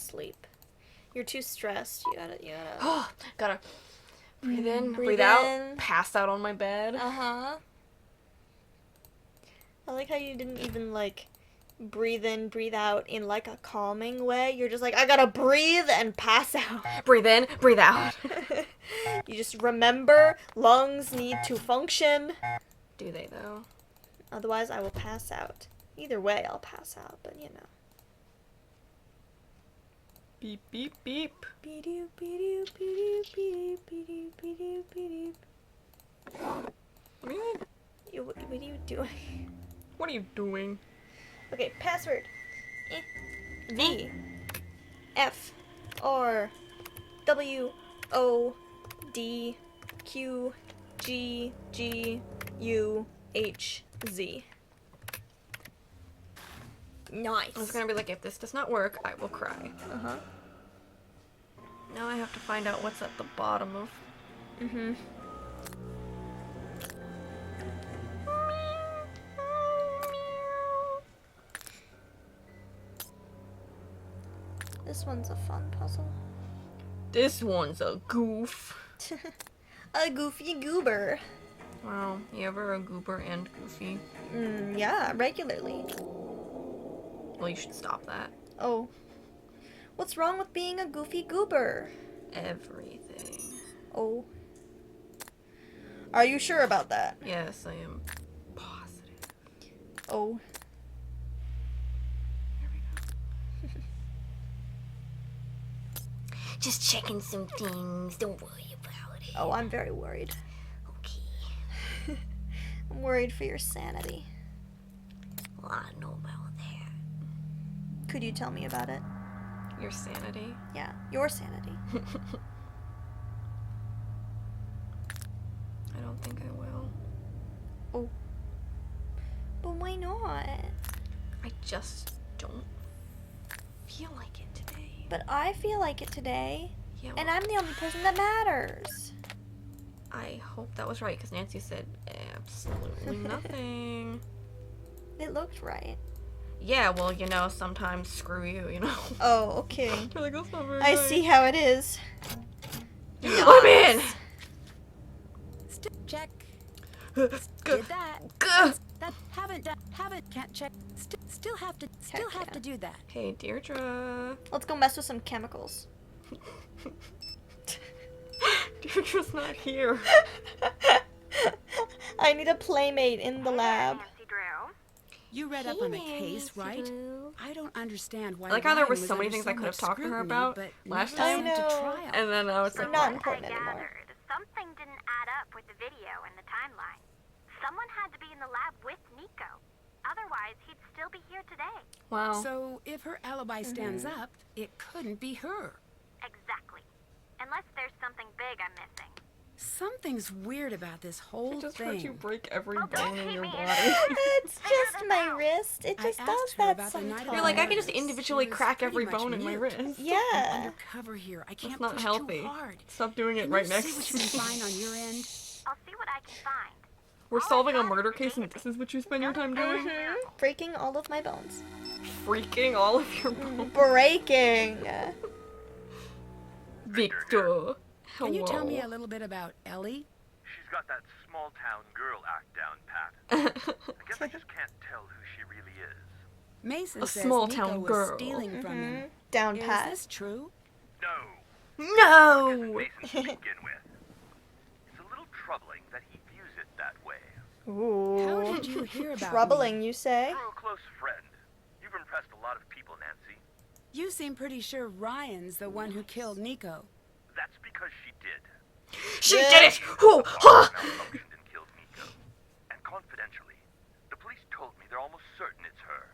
sleep. You're too stressed. You gotta. Gotta breathe in, breathe out, in. pass out on my bed. Uh-huh. I like how you didn't even, like, breathe in, breathe out in, like, a calming way. You're just like, I gotta breathe and pass out. Breathe in, breathe out. You just remember, lungs need to function. Do they, though? Otherwise, I will pass out. Either way, I'll pass out, but you know. Beep, beep, beep. Beep-doop, beep-doop, beep-doop, beep-doop, beep-doop, beep-doop, beep-doop. What are you doing? What are you doing? What are you doing? Okay, password. V F R W O D Q G G U H Z. Nice. I was gonna be like, if this does not work, I will cry. Uh-huh. Now I have to find out what's at the bottom of... Mm-hmm. This one's a fun puzzle. This one's a goof. A goofy goober. Wow, you ever a goober and goofy? Yeah, regularly. Well, you should stop that. Oh. What's wrong with being a goofy goober? Everything. Oh. Are you sure about that? Yes, I am positive. Oh. Here we go. Just checking some things. Don't worry about it. Oh, I'm very worried. Okay. I'm worried for your sanity. Well, I don't know about that. Could you tell me about it? Your sanity? Yeah, your sanity. I don't think I will. Oh. But why not? I just don't feel like it today. But I feel like it today. Yeah, And well, I'm the only person that matters. I hope that was right, because Nancy said absolutely nothing. It looked right. Yeah, well, you know, sometimes screw you, you know? Oh, okay. You're like, that's not very I nice. see how it is. I'm in! Check. Did Did that. That can't check. Still have to do that. Hey, Deirdre. Let's go mess with some chemicals. Deirdre's not here. I need a playmate in the lab. You read up on the case, right? I don't understand why. I like how there were Ryan so many under things I could have much talked to her scrutiny, about but last never time. sent to I know. trial. And then I was like, They're not what? important anymore. Something didn't add up with the video and the timeline. Someone had to be in the lab with Nico. Otherwise, he'd still be here today. Wow. So if her alibi stands up, it couldn't be her. Exactly. Unless there's something big I'm missing. Something's weird about this whole I just heard you thing. break every Oh, don't bone in keep your me in body. it. It's just my wrist. It I just asked does her that about the night of sometimes. You're like, I can just Yes, individually she was crack pretty every much bone in my mute. wrist. Yeah. Undercover here. I can't That's not push healthy. too hard. Stop doing it Can right you next see what to you me. can find on your end? I'll see what I can find. We're All I solving a got is murder the case and database. this is what you spend your time doing? Breaking all of my bones. Freaking all of your bones. Breaking. Victor. Can you tell me hello. a little bit about Ellie? She's got that small town girl act down pat. I guess I just can't tell who she really is. Mason A says small Nico town was girl. stealing from him. Down Is pat. this true? No, No! Mason to begin with. It's a little troubling that he views it that way. Ooh. How did you hear about Troubling, me? you say? Through a close friend. You've impressed a lot of people, Nancy. You seem pretty sure Ryan's the one who killed Nico. That's because she did. She did it! Who? Ryan malfunctioned and killed Nico. And confidentially, the police told me they're almost certain it's her.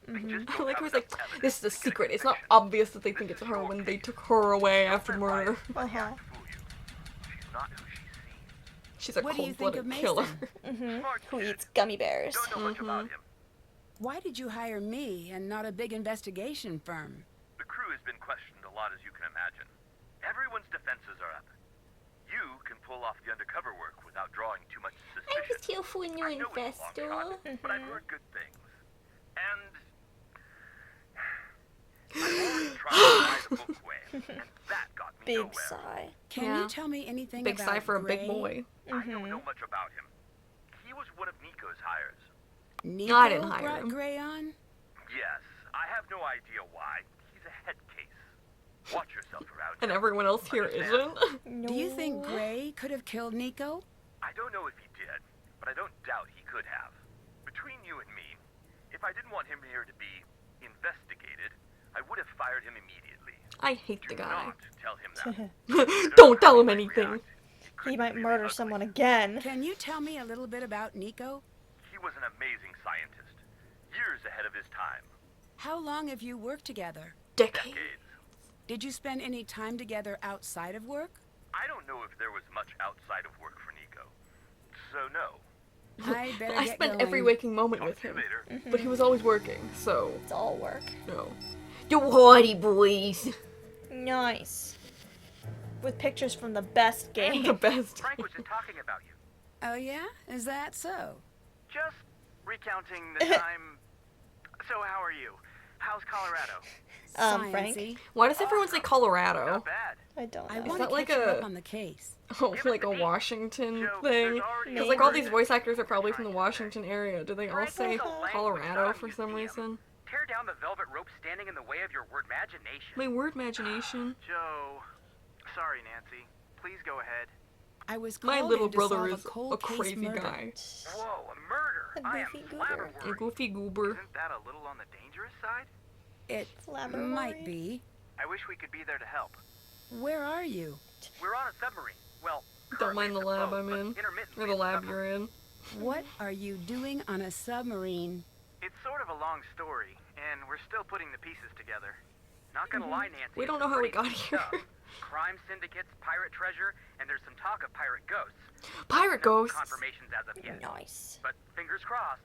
They just I don't like have who's like, enough evidence this is a to get secret. It's not conviction. obvious that they think it's her when they took her away after Don't let Ryan murder. fool you. Uh-huh. She's not who she seems. She's a What do you think of cold-blooded killer. Mason? Smart Who kid. eats gummy bears? Don't know much about him. Why did you hire me and not a big investigation firm? The crew has been questioned a lot, as you can imagine. Everyone's defenses are up. You can pull off the undercover work without drawing too much suspicion. here for a I know it's a long shot, but I've heard good things. And I've already tried to advise bookway, and that got me Big nowhere. sigh. Can Yeah. you tell me anything Big about sigh for a big Gray? boy. I don't know much about him. He was one of Nico's hires. Nico I didn't hire brought him. Gray on? Yes, I have no idea why. He's a head case. Watch yourself around And him. everyone else here Understand? isn't. No. Do you think Gray could have killed Nico? I don't know if he did, but I don't doubt he could have. Between you and me, if I didn't want him here to be investigated, I would have fired him immediately. I hate Do the guy. not tell him that. Don't tell him anything. He might murder someone again. Can you tell me a little bit about Nico? He was an amazing scientist, years ahead of his time. How long have you worked together? Decade. Decades. Did you spend any time together outside of work? I don't know if there was much outside of work for Nico, so no. I better I get spent going. every waking moment Talk with to you him. later. But he was always working, so It's all work. no. You hardy boys. Nice. With pictures from the best game. The best. Frank was just talking about you. Oh yeah? Is that so? Just recounting the time. So how are you? How's Colorado? Frank. Sciencey. Why does everyone say Colorado? Not bad. I don't I know. want that to like catch you a- up on the case. Oh, like a Washington Joe, thing? there's already Because a like all word these voice actors are probably from the Washington area. Do they all Frank, say the language Colorado not a for some museum. reason? Tear down the velvet rope standing in the way of your word imagination. My word imagination. Joe. Sorry, Nancy. Please go ahead. I was My called little in to brother solve is a cold a case crazy murder. guy. Whoa, a murder. A I am goofy goober. flabber A worried. goofy goober. Isn't that a little on the dangerous side? It Flabberworry. might be. I wish we could be there to help. Where are you? We're on a submarine. Well, Don't mind the currently lab it's a I'm boat, in. but intermittently Or the it's a lab submarine. you're in. What are you doing on a submarine? It's sort of a long story, and we're still putting the pieces together. Not gonna lie, Nancy. We don't it's know how we pretty got deep here. stuff. Crime syndicates, pirate treasure, and there's some talk of pirate ghosts. Pirate No ghosts. confirmations as of yet. Nice. But fingers crossed.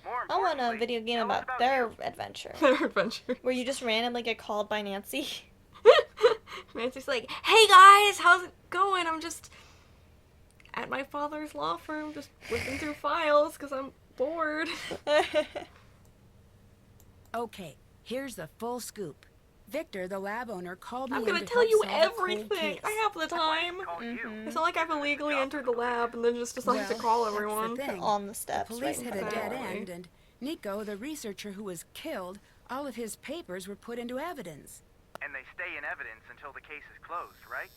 More I want importantly, a video game tell us about about their you. adventure. Their adventure. Where you just randomly get called by Nancy. Nancy's like, hey guys, how's it going? I'm just at my father's law firm, just flipping through files because I'm bored. Okay, here's the full scoop. Victor, the lab owner, called me I'm in gonna to tell help you solve a cold everything. case. I have the time. Call you. It's not like I've illegally entered the lab and then just decided to Well, call that's the everyone. thing. On the The steps. police right in hit a front of dead her. Exactly. end, and Nico, the researcher who was killed, all of his papers were put into evidence. And they stay in evidence until the case is closed, right?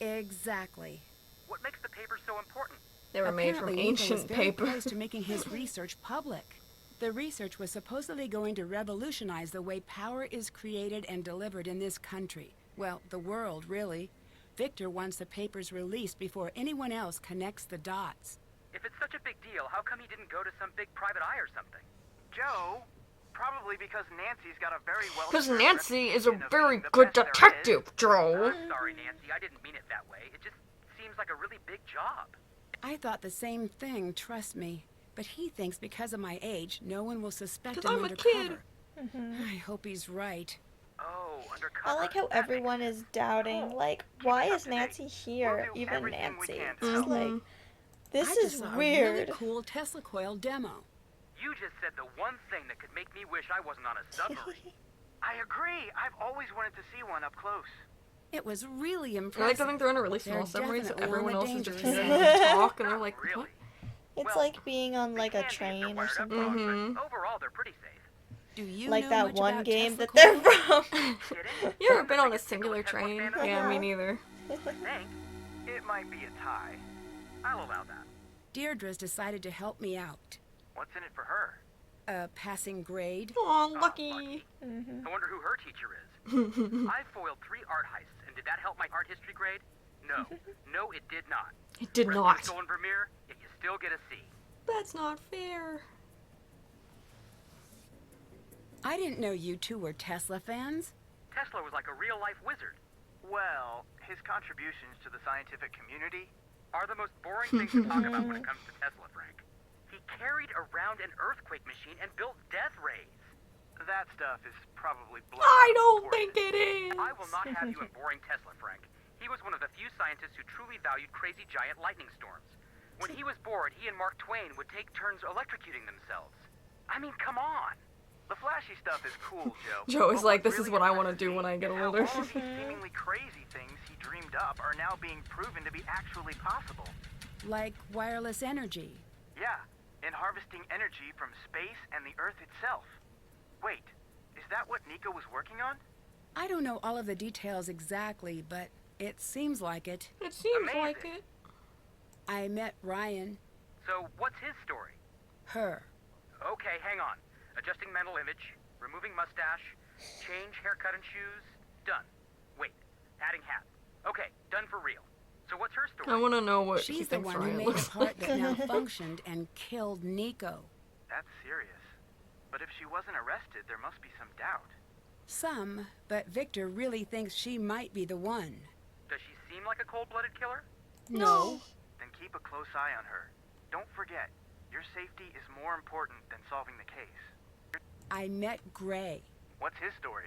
Exactly. What makes the papers so important? They were made from Apparently, Nico was ancient very paper. close to making his research public. The research was supposedly going to revolutionize the way power is created and delivered in this country. Well, the world, really. Victor wants the papers released before anyone else connects the dots. If it's such a big deal, how come he didn't go to some big private eye or something? Joe, probably because Nancy's got a very well. Because Nancy is a reputation of very being the good best there is. detective, Joe. I'm sorry, Nancy. I didn't mean it that way. It just seems like a really big job. I thought the same thing, trust me. But he thinks because of my age, no one will suspect 'Cause him I'm a undercover. kid. I hope he's right. Oh, undercover. I like how That makes everyone sense. is doubting, Cool. like, Keep why us up is to date. Nancy here? We'll do Even everything we Nancy. can It's to just help. like, this I is just saw weird. a really cool Tesla coil demo. You just said the one thing that could make me wish I wasn't on a submarine. I agree. I've always wanted to see one up close. It was really I like impressive. to think they're on a really They're small submarine, so definitely on everyone the else is just dangerous hearing side. them talk, and they're like, Really? what? It's Well, like being on, They like, a can be if they're train or wired up something. wrong, Mhm. but overall, they're pretty safe. Do you Like know that much one about game Tesla that they're coils? from. Kidding? You ever been on a Like a singular Tesla train? fan? Yeah, me neither. I think it might be a tie. I'll allow that. Deirdre's decided to help me out. What's in it for her? A passing grade. Aw, lucky. lucky. Mhm. I wonder who her teacher is. I foiled 3 art heists, and did that help my art history grade? No. No, it did not. It did Rescue not. Stolen Vermeer, yet you still get a C. That's not fair. I didn't know you two were Tesla fans. Tesla was like a real-life wizard. Well, his contributions to the scientific community are the most boring things to talk about when it comes to Tesla, Frank. He carried around an earthquake machine and built death rays. That stuff is probably blown I out of don't proportion. think it is. I will not have you in boring Tesla, Frank. He was one of the few scientists who truly valued crazy giant lightning storms. When he was bored, he and Mark Twain would take turns electrocuting themselves. I mean, come on. the flashy stuff is cool, Joe. Joe is But like, what's this is really what I want to impressive do when I get is how older. all of these seemingly crazy things he dreamed up are now being proven to be actually possible. Like wireless energy. Yeah, and harvesting energy from space and the Earth itself. Wait, is that what Nico was working on? I don't know all of the details exactly, but it seems like it. It seems Amazing. like it. I met Ryan, So, what's his story? her. Okay, hang on. Adjusting mental image, removing mustache, change haircut and shoes, done. Wait, adding hat. Okay, done for real. So what's her story? I want to know what he She's the thinks one who Ryan made looks the part that malfunctioned and killed Nico. That's serious. But if she wasn't arrested, there must be some doubt. Some, but Victor really thinks she might be the one. Does she seem like a cold-blooded killer? No. Then keep a close eye on her. Don't forget, your safety is more important than solving the case. I met Gray. What's his story?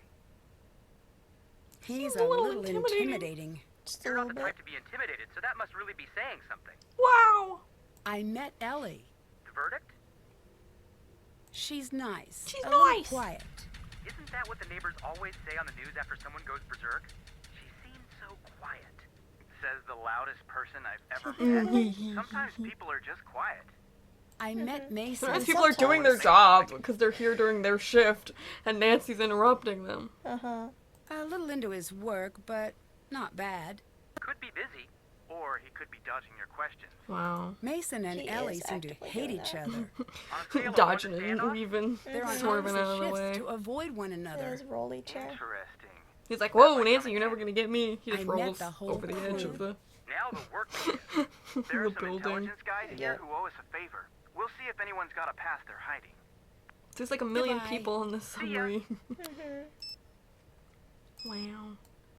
He's Seems a a little little intimidating. intimidating. Just a You're little not the bit. type to be intimidated, so that must really be saying something. Wow. I met Ellie. The verdict? She's nice. She's a little nice. quiet. Isn't that what the neighbors always say on the news after someone goes berserk? She seems so quiet. Says the loudest person I've ever met. Sometimes people are just quiet. I met Mason. Sometimes people are doing their job because they're here during their shift and Nancy's interrupting them. Uh-huh. A little into his work, but not bad. Could be busy, or he could be dodging your questions. Wow. Mason and He Ellie is seem to actively hate doing each that. other. On a scale of Dodging 1 to and 10, weaving, They're on swerving out of the opposite way. shifts to avoid one another. There's rolly chair. Interesting. He's like, whoa, Nancy, you're never gonna get me. He just I met rolls the whole over the edge crew. of the, Now the work begins. There are the some building. intelligence guys here Yep. who owe us a favor. We'll see if anyone's got a pass they're hiding. There's like a million Goodbye. people in this See ya. summary. Mm-hmm. Wow.